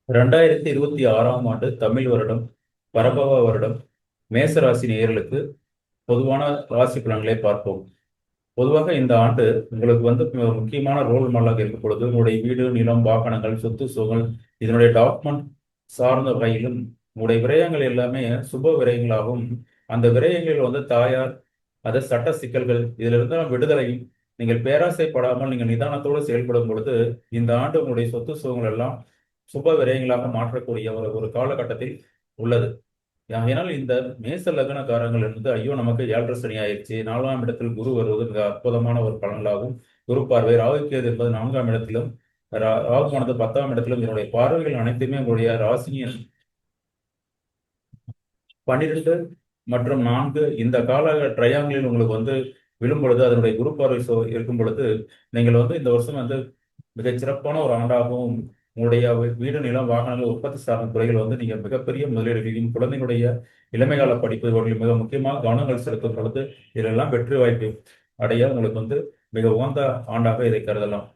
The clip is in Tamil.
2026ஆம் ஆண்டு தமிழ் வருடம் பரபவ வருடம் மேச ராசி நேயர்களுக்கு பொதுவான ராசி பலன்களை பார்ப்போம். பொதுவாக இந்த ஆண்டு உங்களுக்கு வந்து முக்கியமான ரோல் மாடலாக இருக்கும் பொழுது உங்களுடைய வீடு, நிலம், வாகனங்கள், சொத்து சுகங்கள் இதனுடைய டாக்குமெண்ட் சார்ந்த வகையிலும் உங்களுடைய விரயங்கள் எல்லாமே சுப விரயங்களாகவும், அந்த விரயங்களில் வந்து தாயார் அது சட்ட சிக்கல்கள் இதிலிருந்து விடுதலையும், நீங்கள் பேராசைப்படாமல் நீங்கள் நிதானத்தோடு செயல்படும் பொழுது இந்த ஆண்டு உங்களுடைய சொத்து சுகங்கள் எல்லாம் சுப விரயங்களாக மாற்றக்கூடிய ஒரு ஒரு காலகட்டத்தில் உள்ளது. ஏனால் இந்த மேச லக்னக்காரங்கள் இருந்து ஐயோ நமக்கு 7.5 சனி ஆயிடுச்சு, 4ஆம் இடத்தில் குரு வருவது மிக அற்புதமான ஒரு பலன்களாகும். குரு பார்வை ராகுகேது என்பது 4ஆம் இடத்திலும், ராகுவானது 10ஆம் இடத்திலும், இதனுடைய பார்வைகள் அனைத்துமே உங்களுடைய ராசியின் 12 மற்றும் 4 இந்த கால ட்ரையாங்கிளில் உங்களுக்கு வந்து விழும் பொழுது அதனுடைய குரு பார்வை இருக்கும் பொழுது நீங்கள் வந்து இந்த வருஷம் வந்து மிகச் சிறப்பான ஒரு ஆண்டாகவும், உங்களுடைய வீடு, நிலம், வாகனங்கள், உற்பத்தி சார்ந்த துறைகள் வந்து நீங்க மிகப்பெரிய முதலீடுகளையும், குழந்தைகளுடைய இளமைகால படிப்பு இவற்றில் மிக முக்கியமாக கவனங்கள் செலுத்தும் பொழுது இதெல்லாம் வெற்றி வாய்ப்பு அடைய உங்களுக்கு வந்து மிக உகந்த ஆண்டாக இதை கருதலாம்.